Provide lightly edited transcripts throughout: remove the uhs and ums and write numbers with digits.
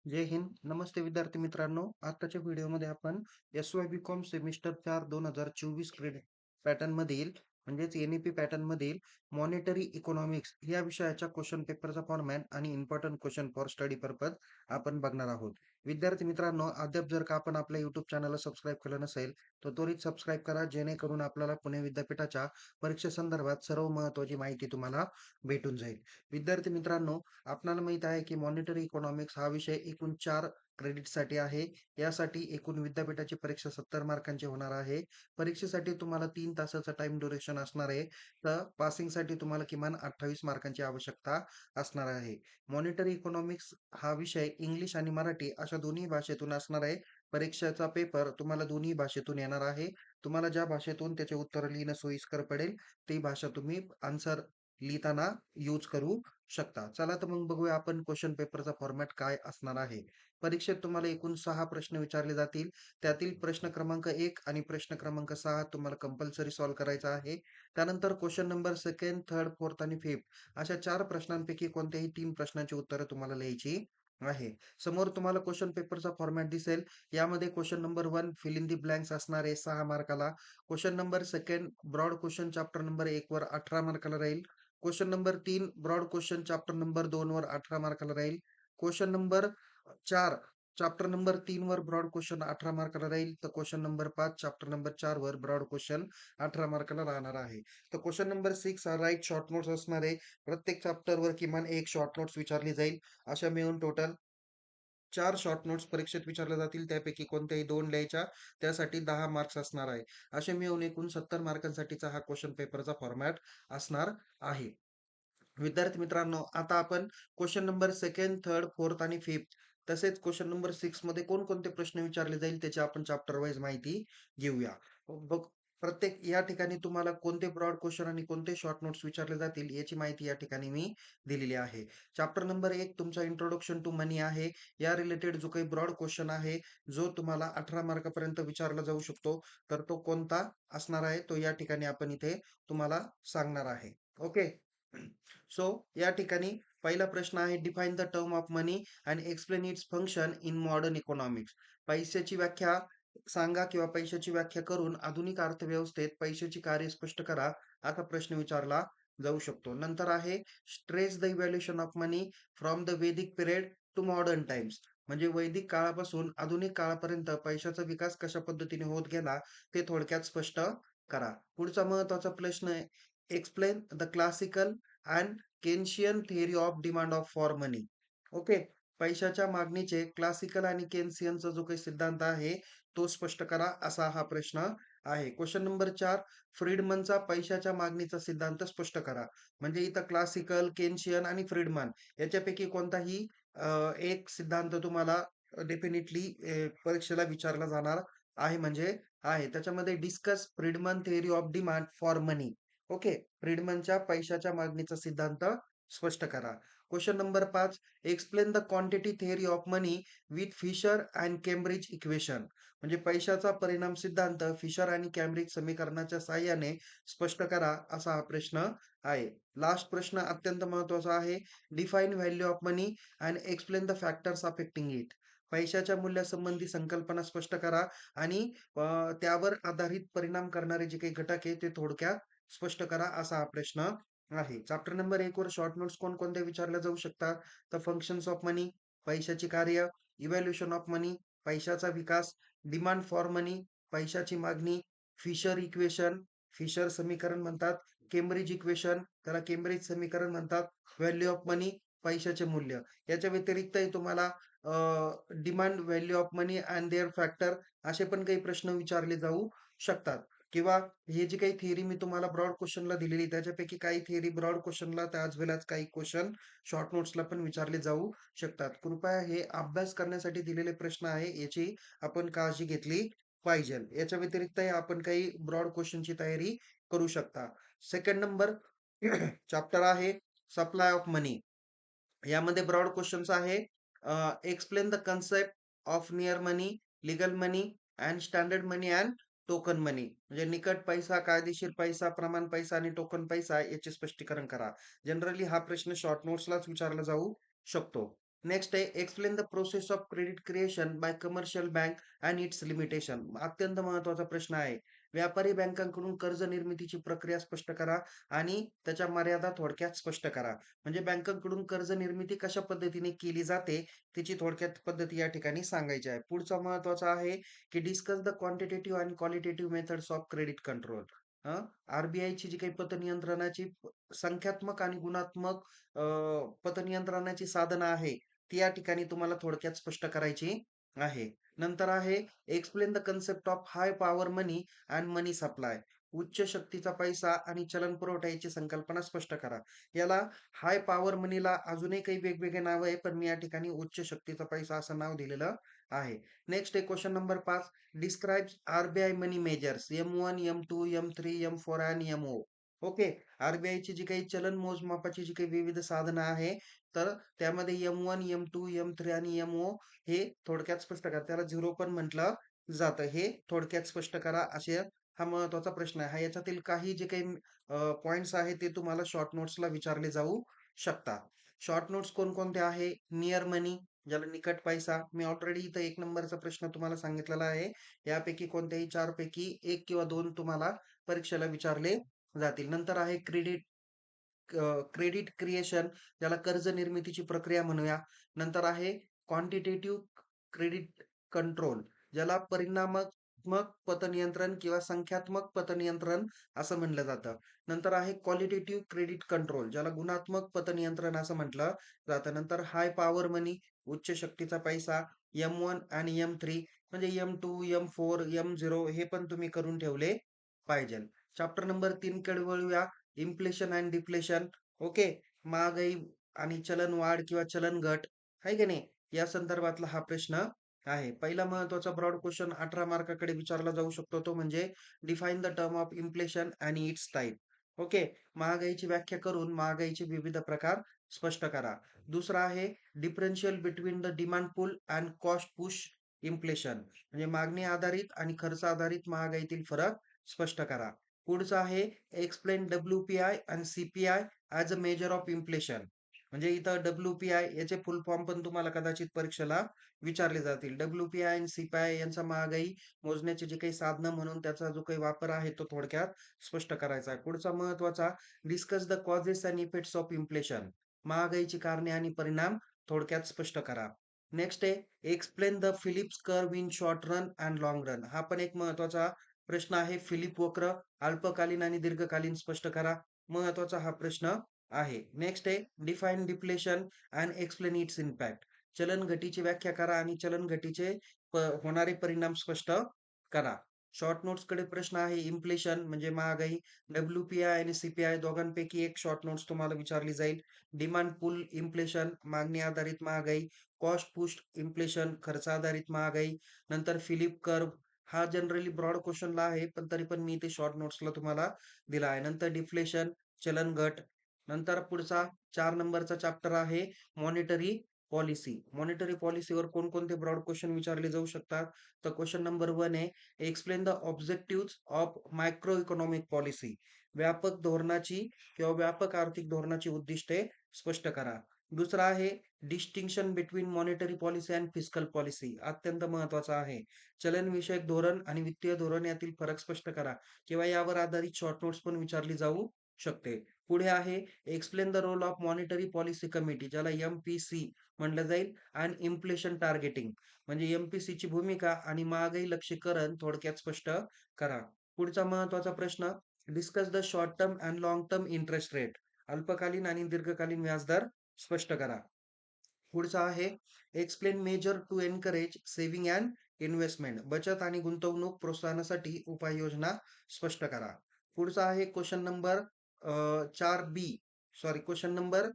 जय हिंद. नमस्ते विद्यार्थी मित्रांनो. आताच्या व्हिडिओमध्ये आपण एस-वाय-बी-कॉम सेमिस्टर 4 2024 क्रेडिट पॅटर्न मधील म्हणजेच एन-ई-पी पॅटर्न मधील मॉनिटरी इकॉनॉमिक्स या विषयाच्या क्वेश्चन पेपरचा फॉर्मॅट आणि important question for study purpose आपण बघणार आहोत. विद्यार्थी मित्रांनो, अद्याप जर का आपण आपल्या YouTube चॅनलला सबस्क्राईब केलं नसेल, तर त्वरित सबस्क्राईब करा, जेणेकरून आपल्याला पुणे विद्यापीठाच्या परीक्षेसंदर्भात सर्व महत्त्वाची माहिती तुम्हाला भेटून जाईल. विद्यार्थी मित्रांनो, आपणाला माहित आहे की मॉनिटरी इकॉनॉमिक्स हा विषय एकूण 4 क्रेडिटसाठी आहे. यासाठी एकूण विद्यापीठाची परीक्षा 70 मार्कांची होणार आहे. परीक्षेसाठी तुम्हाला 3 तासाचा टाईम ड्युरेशन असणार आहे. तर पासिंगसाठी तुम्हाला किमान 28 मार्कांची आवश्यकता असणार आहे. मॉनिटरी इकॉनॉमिक्स हा विषय इंग्लिश आणि मराठी अशा दोन्ही भाषेतून असणार आहे. परीक्षेचा पेपर तुम्हाला दोन्ही भाषेतून येणार आहे. तुम्हाला ज्या भाषेतून त्याचे उत्तर लिहिणं सोयीस्कर पडेल, ती भाषा तुम्ही आन्सर लिहिताना यूज करू शकता. चला तर मग बघूया आपण क्वेश्चन पेपरचा फॉर्मॅट काय असणार आहे. परीक्षेत तुम्हाला एकूण 6 प्रश्न विचारले जातील. त्यातील प्रश्न क्रमांक 1 आणि प्रश्न क्रमांक 6 तुम्हाला कंपल्सरी सॉल्व्ह करायचा आहे. त्यानंतर question number 2nd, 3rd, 4th आणि 5th अशा 4 प्रश्नांपैकी कोणत्याही 3 प्रश्नांची उत्तरं तुम्हाला लिहायची आहे. समोर तुम्हाला क्वेश्चन पेपरचा फॉर्मॅट दिसेल. यामध्ये question number 1 fill in the blanks असणार आहे 6 मार्काला. Question number 2nd broad question chapter number 1 वर 18 मार्काला राहील. Question number 3 broad question chapter number 2 वर 18 मार्काला राहील. क्वेश्चन नंबर 4 चॅप्टर नंबर 3 वर ब्रॉड क्वेश्चन 18 मार्काला राहील. तर क्वेश्चन नंबर 5 चॅप्टर नंबर 4 वर ब्रॉड क्वेश्चन 18 मार्काला राहणार आहे. तर क्वेश्चन नंबर 6 हा राईट शॉर्ट नोट्स असणार आहे. प्रत्येक चॅप्टरवर किमान एक शॉर्ट नोट्स विचारली जाईल. अशा मिळून टोटल 4 शॉर्ट नोट्स परीक्षेत विचारल्या जातील. त्यापैकी कोणत्याही 2 लिहायच्या. त्यासाठी 10 मार्क्स असणार आहे. असे मिळून एकूण 70 मार्कांसाठीचा हा क्वेश्चन पेपरचा फॉर्मॅट असणार आहे. विद्यार्थी मित्रांनो, आता आपण question number 2nd, 3rd, 4th आणि 5th तसेच क्वेश्चन नंबर 6 मध्ये कोणकोणते प्रश्न विचारले जाईल त्याची आपण चॅप्टर वाईज माहिती घेऊया. बघ प्रत्येक या ठिकाणी तुम्हाला कोणते ब्रॉड क्वेश्चन आणि कोणते शॉर्ट नोट्स विचारले जातील याची माहिती या ठिकाणी मी दिलेली आहे. चॅप्टर नंबर 1 तुमचा इंट्रोडक्शन टू मनी आहे. या रिलेटेड जो काही ब्रॉड क्वेश्चन आहे, जो तुम्हाला 18 मार्कापर्यंत विचारला जाऊ शकतो, तर तो कोणता असणार आहे, तो या ठिकाणी आपण इथे तुम्हाला सांगणार आहे. ओके. सो या ठिकाणी पहिला प्रश्न आहे define the term of money and explain its function in modern economics. पैशाची व्याख्या सांगा किंवा पैशाची व्याख्या करून आधुनिक अर्थव्यवस्थेत पैशाची कार्य स्पष्ट करा असा प्रश्न विचारला जाऊ शकतो. नंतर आहे stress the evaluation of money from the वैदिक पिरियड टू मॉडर्न टाइम्स. म्हणजे वैदिक काळापासून आधुनिक काळापर्यंत पैशाचा विकास कशा पद्धतीने होत गेला ते थोडक्यात स्पष्ट करा. पुढचा महत्वाचा प्रश्न आहे explain the classical and Keynesian theory of demand of for money. Okay. पैशाच्या मागणीचे क्लासिकल आणि केन्सियनचा जो काही सिद्धांत आहे तो स्पष्ट करा असा हा प्रश्न आहे. क्वेश्चन नंबर 4 फ्रीडमनचा पैशाच्या मागणीचा सिद्धांत स्पष्ट करा. म्हणजे इथं क्लासिकल, केन्शियन आणि फ्रीडमन याच्यापैकी कोणताही एक सिद्धांत तुम्हाला डेफिनेटली परीक्षेला विचारला जाणार आहे म्हणजे आहे. त्याच्यामध्ये discuss Friedman theory of demand for money. Okay. फ्रीडमनच्या पैशाच्या मागणीचा सिद्धांत स्पष्ट करा. Question number 5 explain the quantity theory of money with Fisher and Cambridge equation. म्हणजे पैशाचा परिणाम सिद्धांत फिशर आणि कॅम्ब्रिज समीकरणाच्या साहाय्याने स्पष्ट करा असा हा प्रश्न आहे. लास्ट प्रश्न अत्यंत महत्वाचा आहे. Define value of money and explain the factors affecting it. पैशाच्या मूल्यासंबंधी संकल्पना स्पष्ट करा आणि त्यावर आधारित परिणाम करणारे जे काही घटक आहे ते थोडक्यात स्पष्ट करा असा हा प्रश्न आहे. चॅप्टर नंबर 1 वर शॉर्ट नोट्स कोणकोणत्या विचारल्या जाऊ शकतात? तर फंक्शन्स ऑफ मनी, पैशाची कार्य, इव्हॅल्युएशन ऑफ मनी, पैशाचा विकास, डिमांड फॉर मनी, पैशाची मागणी, फिशर इक्वेशन, फिशर समीकरण म्हणतात, केम्ब्रिज इक्वेशन, त्याला केम्ब्रिज समीकरण म्हणतात, व्हॅल्यू ऑफ मनी, पैशाचे मूल्य. याच्या व्यतिरिक्तही तुम्हाला demand, value of money and their factor असे पण काही प्रश्न विचारले जाऊ शकतात. किंवा हे जी काही थिअरी मी तुम्हाला ब्रॉड क्वेश्चनला दिलेली त्याच्यापैकी काही थिअरी ब्रॉड क्वेश्चनला त्याच वेळेस काही क्वेश्चन शॉर्ट नोट्सला पण विचारले जाऊ शकतात. कृपया हे अभ्यास करण्यासाठी दिलेले प्रश्न आहे याची आपण काळजी घेतली पाहिजे. याच्या व्यतिरिक्तही आपण काही ब्रॉड क्वेश्चनची तयारी करू शकता. सेकंड नंबर चॅप्टर आहे सप्लाय ऑफ मनी. यामध्ये ब्रॉड क्वेश्चन्स आहे explain the concept of near money, legal money and standard money and token money. म्हणजे निकट पैसा, कायदेशीर पैसा, प्रमाण पैसा आणि टोकन पैसा याचे स्पष्टीकरण करा. जनरली हा प्रश्न शॉर्ट नोट्सलाच विचारला जाऊ शकतो. नेक्स्ट आहे explain the process of credit creation bye commercial bank and it's limitation. अत्यंत महत्त्वाचा प्रश्न आहे. व्यापारी बँकांकडून कर्ज निर्मितीची प्रक्रिया स्पष्ट करा आणि त्याच्या मर्यादा थोडक्यात स्पष्ट करा. म्हणजे बँकांकडून कर्ज निर्मिती कशा पद्धतीने केली जाते, त्याची थोडक्यात पद्धती या ठिकाणी सांगायची आहे. पुढचा महत्त्वाचा आहे, की डिस्कस द क्वांटिटेटिव्ह आणि qualitative methods of credit control. आर-बी-आयची जी काही पतनियंत्रणाची संख्यात्मक आणि गुणात्मक पतनियंत्रणाची साधनं आहे, ती या ठिकाणी तुम्हाला थोडक्यात स्पष्ट करायची आहे. नंतर आहे explain the concept of high power money and money supply. उच्च शक्तीचा पैसा आणि चलन पुरवठा याची संकल्पना स्पष्ट करा. याला हाय पॉवर मनीला अजूनही काही वेगवेगळे नाव आहे, पण मी या ठिकाणी उच्च शक्तीचा पैसा असं नाव दिलेलं आहे. नेक्स्ट आहे क्वेश्चन नंबर 5. डिस्क्राइब्स आर-बी-आय मनी measures M1, M2, M3, M4 आणि MO. ओके. आर-बी-आयची जी काही चलन मोजमापाची जी काही विविध साधनं आहे, तर त्यामध्ये M1, M2, M3 आणि MO हे थोडक्यात स्पष्ट करा. त्याला 0 पण म्हटलं जातं. हे थोडक्यात स्पष्ट करा असे हा महत्त्वाचा प्रश्न आहे. हा याच्यातील काही जे काही पॉइंट्स आहेत ते तुम्हाला शॉर्ट नोट्सला विचारले जाऊ शकतात. शॉर्ट नोट्स कोणकोणते आहे? निअर मनी, ज्याला निकट पैसा. मी ऑलरेडी इथं 1 नंबरचा प्रश्न तुम्हाला सांगितलेला आहे. यापैकी कोणत्याही 4 पैकी 1 किंवा 2 तुम्हाला परीक्षेला विचारले जातील. नंतर आहे क्रेडिट क्रेडिट क्रिएशन, ज्याला कर्ज निर्मितीची प्रक्रिया म्हणूया. नंतर आहे क्वांटिटेटिव्ह क्रेडिट कंट्रोल, ज्याला परिमाणात्मक पतनियंत्रण किंवा संख्यात्मक पतनियंत्रण असं म्हणलं जातं. नंतर आहे क्वालिटेटिव्ह क्रेडिट कंट्रोल, ज्याला गुणात्मक पतनियंत्रण असं म्हटलं जातं. नंतर हाय पॉवर मनी, उच्च शक्तीचा पैसा, M1 आणि M3 म्हणजे M2, M4, M0 हे पण तुम्ही करून ठेवले पाहिजे. चॅप्टर नंबर 3 कडे वळूया. Inflation and deflation. ओके. महागाई आणि चलनवाढ किंवा चलनघट आहे की नाही, या संदर्भातला हा प्रश्न आहे. पहिला महत्त्वाचा ब्रॉड क्वेश्चन 18 मार्काकडे विचारला जाऊ शकतो, तो म्हणजे define the term of inflation आणि इट्स टाइप. ओके. महागाईची व्याख्या करून महागाईचे विविध प्रकार स्पष्ट करा. दुसरा आहे differential between the demand pool and cost push inflation, म्हणजे मागणी आधारित आणि खर्च आधारित महागाईतील फरक स्पष्ट करा. पुढचं आहे एक्सप्लेन डब्ल्यू-पी-आय आणि C-P-I as a measure of inflation. म्हणजे इथं डब्ल्यू-पी-आय याचे फुल फॉर्म पण तुम्हाला कदाचित परीक्षेला विचारले जातील. डब्ल्यू-पी-आय आणि सी-पी-आय यांचा महागाई मोजण्याचे जे काही साधनं म्हणून त्याचा जो काही वापर आहे तो थोडक्यात स्पष्ट करायचा आहे. पुढचा महत्त्वाचा discuss the causes and effects of inflation. महागाईची कारणे आणि परिणाम थोडक्यात स्पष्ट करा. नेक्स्ट आहे explain the Phillips curve in short run and long run. हा पण एक महत्त्वाचा प्रश्न आहे. फिलिप वक्र अल्पकालीन आणि दीर्घकालीन स्पष्ट करा. महत्त्वाचा हा प्रश्न आहे. नेक्स्ट आहे define deflation and explain it's impact. चलन घटीची व्याख्या करा आणि चलन घटीचे होणारे परिणाम स्पष्ट करा. शॉर्ट नोट्सकडे प्रश्न आहे. इन्फ्लेशन म्हणजे महागाई. डब्ल्यू-पी-आय आणि सी-पी-आय दोघांपैकी एक शॉर्ट नोट्स तुम्हाला विचारली जाईल. डिमांड पुल इन्फ्लेशन मागणी आधारित महागाई. कॉस्ट पुश इन्फ्लेशन खर्च आधारित महागाई. नंतर फिलिप कर्व हा जनरली ब्रॉड क्वेश्चनला आहे, पण तरी पण मी ते शॉर्ट नोट्सला तुम्हाला दिला आहे. नंतर डिफ्लेशन, चलन घट. नंतर पुढचा 4 नंबरचा चॅप्टर आहे मॉनिटरी पॉलिसी. मॉनिटरी पॉलिसीवर कोणकोणते ब्रॉड क्वेश्चन विचारले जाऊ शकतात? तर क्वेश्चन नंबर 1 आहे explain the objectives of micro economic policy. व्यापक धोरणाची किंवा व्यापक आर्थिक धोरणाची उद्दिष्टे स्पष्ट करा. दुसरा आहे distinction between monetary policy and fiscal policy. अत्यंत महत्त्वाचा आहे. चलनविषयक धोरण आणि वित्तीय धोरण यातील फरक स्पष्ट करा किंवा यावर आधारित शॉर्ट नोट्स पण विचारली जाऊ शकते. पुढे आहे explain the role of monetary policy committee, ज्याला MPC म्हटलं जाईल आणि इन्फ्लेशन टार्गेटिंग, म्हणजे MPCची भूमिका आणि महागाई लक्ष्यीकरण थोडक्यात स्पष्ट करा. पुढचा महत्त्वाचा प्रश्न discuss the short term and long term interest rate. अल्पकालीन आणि दीर्घकालीन व्याजदर स्पष्ट करा. पुढचा आहे explain measure to encourage saving and investment. बचत आणि गुंतवणूक प्रोत्साहनासाठी उपाययोजना स्पष्ट करा. पुढचा आहे question number 4B, sorry question number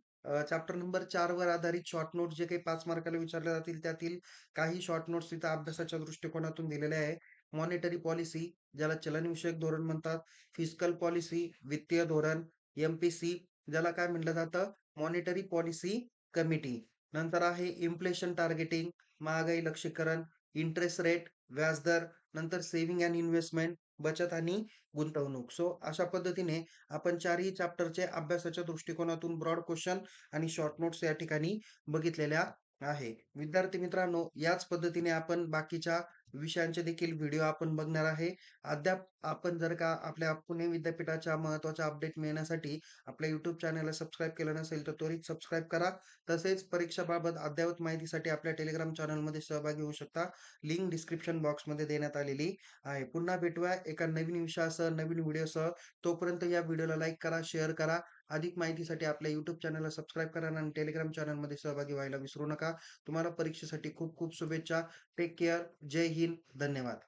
chapter number 4 वर आधारित शॉर्ट नोट्स जे काही 5 मार्काला विचारले जातील त्यातील काही शॉर्ट नोट्स तिथं अभ्यासाच्या दृष्टिकोनातून दिलेले आहे. मॉनिटरी पॉलिसी, ज्याला चलनविषयक धोरण म्हणतात. फिस्कल पॉलिसी वित्तीय धोरण. MPC ज्याला काय म्हटलं जातं? Monetary policy committee. नंतर आहे इन्फ्लेशन टार्गेटिंग महागाई लक्ष्यीकरण. इंटरेस्ट रेट व्याजदर. नंतर सेव्हिंग अँड इन्व्हेस्टमेंट बचत आणि गुंतवणूक. सो अशा पद्धतीने आपण चारही चॅप्टरचे अभ्यासाच्या दृष्टिकोनातून ब्रॉड क्वेश्चन आणि शॉर्ट नोट्स या ठिकाणी बघितलेल्या आहे. विद्यार्थी मित्रांनो, याच पद्धतीने आपण बाकीच्या विषयांचे देखील व्हिडिओ आपण बघणार आहे. अद्याप आपण जर का आपल्या पुणे विद्यापीठाच्या महत्त्वाच्या अपडेट मिळवण्यासाठी आपल्या YouTube चॅनलला सबस्क्राईब केलं नसेल, तर त्वरित सबस्क्राईब करा. तसेच परीक्षाबाबत अद्ययावत माहितीसाठी आपल्या टेलिग्राम चॅनलमध्ये सहभागी होऊ शकता. लिंक डिस्क्रिप्शन बॉक्समध्ये देण्यात आलेली आहे. पुन्हा भेटूया एका नवीन विषयासह, नवीन व्हिडिओसह. तोपर्यंत या व्हिडिओला लाईक करा, शेअर करा. अधिक माहितीसाठी आपल्या YouTube चॅनलला सबस्क्राईब करा आणि टेलिग्राम चॅनलमध्ये सहभागी व्हायला विसरू नका. तुम्हाला परीक्षेसाठी खूप खूप शुभेच्छा. Take care. जय हिंद. धन्यवाद.